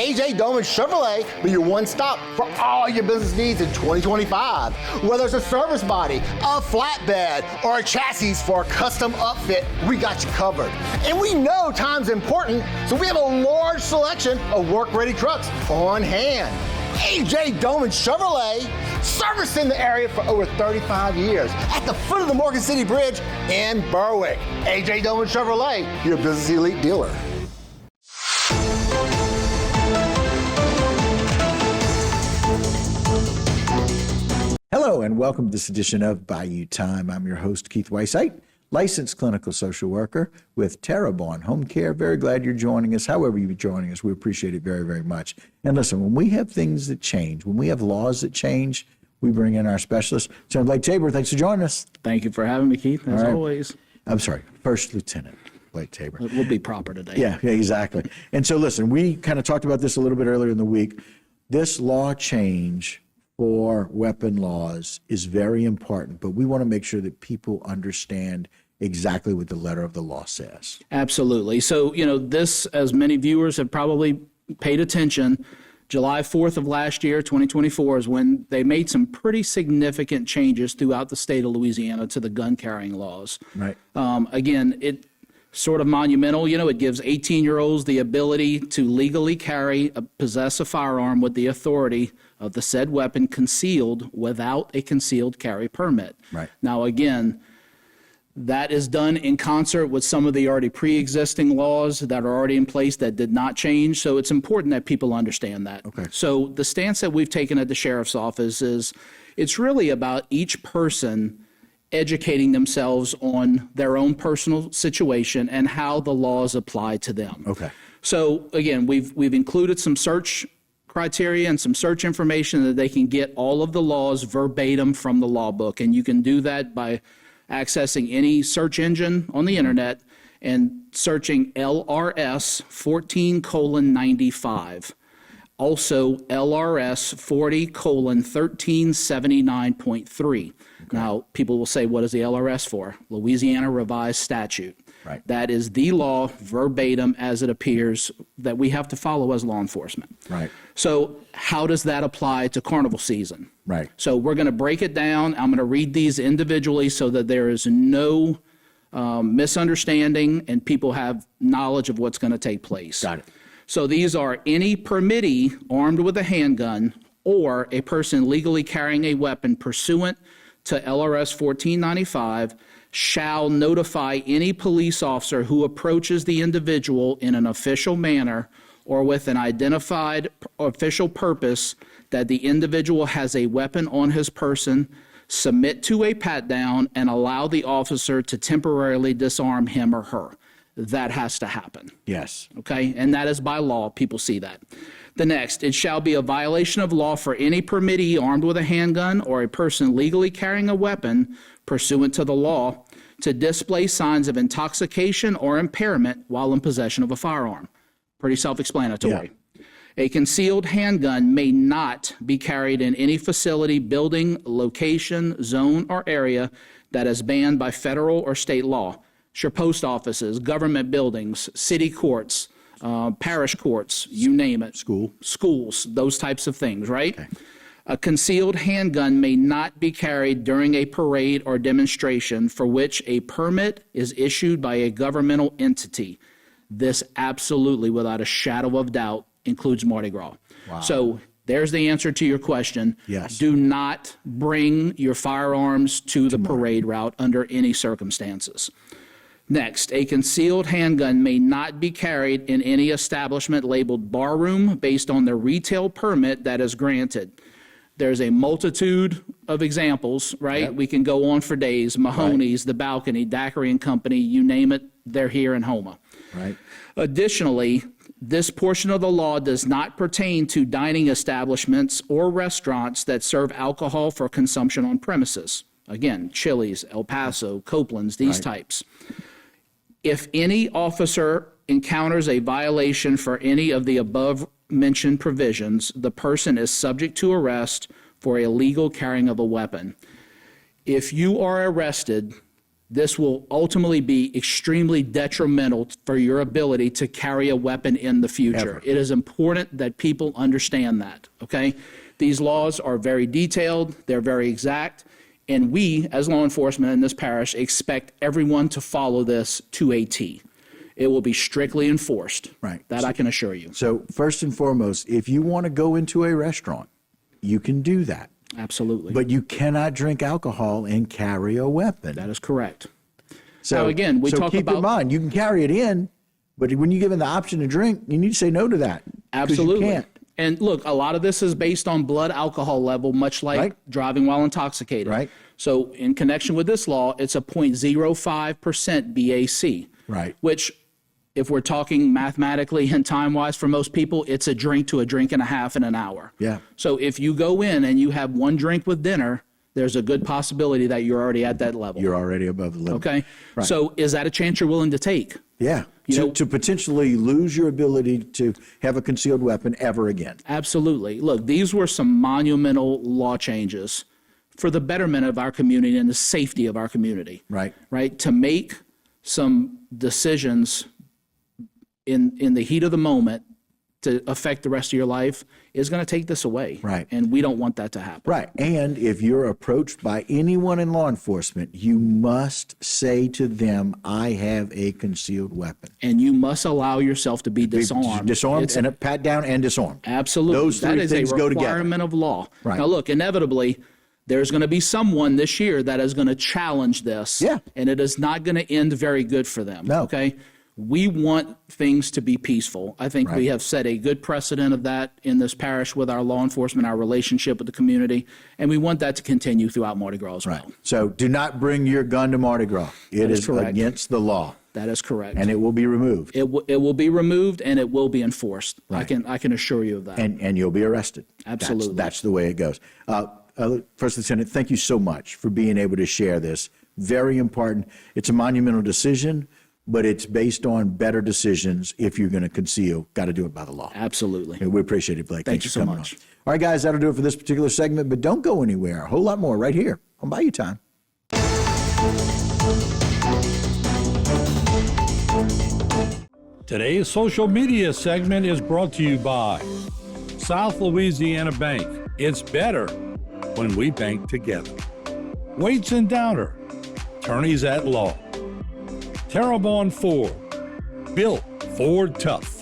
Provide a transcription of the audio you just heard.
AJ Doman Chevrolet be your one stop for all your business needs in 2025. Whether it's a service body, a flatbed, or a chassis for a custom upfit, we got you covered. And we know time's important, so we have a large selection of work-ready trucks on hand. AJ Doman Chevrolet, servicing the area for over 35 years at the foot of the Morgan City Bridge in Berwick. AJ Doman Chevrolet, your business elite dealer. Hello and welcome to this edition of Bayou Time. I'm your host, Keith Weissite, licensed clinical social worker with Tabor Home Care. Very glad you're joining us. However you're joining us, we appreciate it very, very much. And listen, when we have things that change, when we have laws that change, we bring in our specialists. So Blake Tabor, thanks for joining us. Thank you for having me, Keith, as always. I'm sorry, First Lieutenant Blake Tabor. We'll be proper today. Yeah, exactly. And so listen, we kind of talked about this a little bit earlier in the week. This law change for weapon laws is very important, but we want to make sure that people understand exactly what the letter of the law says. Absolutely. So, this, as many viewers have probably paid attention, July 4th of last year, 2024, is when they made some pretty significant changes throughout the state of Louisiana to the gun carrying laws. Right. Again, it sort of monumental. It gives 18-year-olds the ability to legally possess a firearm with the authority of the said weapon concealed without a concealed carry permit. Right. Now, again, that is done in concert with some of the already pre-existing laws that are already in place that did not change. So it's important that people understand that. Okay. So the stance that we've taken at the sheriff's office is it's really about each person educating themselves on their own personal situation and how the laws apply to them. Okay. So again, we've included some search criteria and some search information that they can get all of the laws verbatim from the law book. And you can do that by accessing any search engine on the internet and searching LRS 14:95. Also LRS 40:1379.3. Okay. Now, people will say, what is the LRS for? Louisiana Revised Statute. Right. That is the law verbatim as it appears that we have to follow as law enforcement. Right. So how does that apply to carnival season? Right. So we're going to break it down. I'm going to read these individually so that there is no misunderstanding and people have knowledge of what's going to take place. Got it. So these are any permittee armed with a handgun or a person legally carrying a weapon pursuant to LRS 1495 shall notify any police officer who approaches the individual in an official manner or with an identified official purpose that the individual has a weapon on his person, submit to a pat-down, and allow the officer to temporarily disarm him or her. That has to happen. Yes. Okay? And that is by law. People see that. The next, it shall be a violation of law for any permittee armed with a handgun or a person legally carrying a weapon pursuant to the law to display signs of intoxication or impairment while in possession of a firearm. Pretty self-explanatory. Yeah. A concealed handgun may not be carried in any facility, building, location, zone, or area that is banned by federal or state law. Sure, post offices, government buildings, city courts, parish courts, you name it. Schools, those types of things, right? Okay. A concealed handgun may not be carried during a parade or demonstration for which a permit is issued by a governmental entity. This absolutely, without a shadow of doubt, includes Mardi Gras. Wow. So there's the answer to your question. Yes. Do not bring your firearms to the parade route under any circumstances. Next, a concealed handgun may not be carried in any establishment labeled barroom based on the retail permit that is granted. There's a multitude of examples, right? Yep. We can go on for days. Mahoney's, The Balcony, Daiquiri and Company, you name it, they're here in Houma. Right. Additionally, this portion of the law does not pertain to dining establishments or restaurants that serve alcohol for consumption on premises. Again, Chili's, El Paso, Copeland's, these types. If any officer encounters a violation for any of the above mentioned provisions, the person is subject to arrest for illegal carrying of a weapon. If you are arrested this will ultimately be extremely detrimental for your ability to carry a weapon in the future. Ever. It is important that people understand that, okay? These laws are very detailed, they're very exact, and we, as law enforcement in this parish, expect everyone to follow this to a T. It will be strictly enforced. Right. That I can assure you. So first and foremost, if you want to go into a restaurant, you can do that. Absolutely. But you cannot drink alcohol and carry a weapon. That is correct. So Now, again, we so talk keep in about- mind, you can carry it in, but when you're given the option to drink, you need to say no to that. 'Cause Absolutely. You can't. And look, a lot of this is based on blood alcohol level, much like Right. driving while intoxicated. Right. So in connection with this law, it's a 0.05% BAC. Right. Which, if we're talking mathematically and time-wise for most people, it's a drink to a drink and a half in an hour. Yeah. So if you go in and you have one drink with dinner, there's a good possibility that you're already at that level. You're already above the limit. Okay? Right. So is that a chance you're willing to take? Yeah. To potentially lose your ability to have a concealed weapon ever again. Absolutely. Look, these were some monumental law changes for the betterment of our community and the safety of our community. Right. Right? To make some decisions in the heat of the moment to affect the rest of your life is going to take this away. Right. And we don't want that to happen. Right. And if you're approached by anyone in law enforcement, you must say to them, I have a concealed weapon. And you must allow yourself to be disarmed. Disarmed It's and a pat down and disarmed. Absolutely. Those three that is things a go together. requirement of law. Right. Now, look, inevitably, there's going to be someone this year that is going to challenge this. Yeah. And it is not going to end very good for them. No. Okay? We want things to be peaceful. I think we have set a good precedent of that in this parish with our law enforcement, our relationship with the community, and we want that to continue throughout Mardi Gras as well. So do not bring your gun to Mardi Gras. It is correct. against the law. That is correct. And it will be removed. It will be removed and it will be enforced. Right. I can assure you of that. And you'll be arrested. Absolutely. That's the way it goes. First Lieutenant, thank you so much for being able to share this. Very important. It's a monumental decision, but it's based on better decisions. If you're going to conceal, got to do it by the law. Absolutely. And we appreciate it, Blake. Thank Thanks you for so coming much. on. All right, guys, that'll do it for this particular segment, but don't go anywhere. A whole lot more right here on Bayou Time. Today's social media segment is brought to you by South Louisiana Bank. It's better when we bank together. Waits and Downer, attorneys at law. Terrebonne Ford, built Ford tough.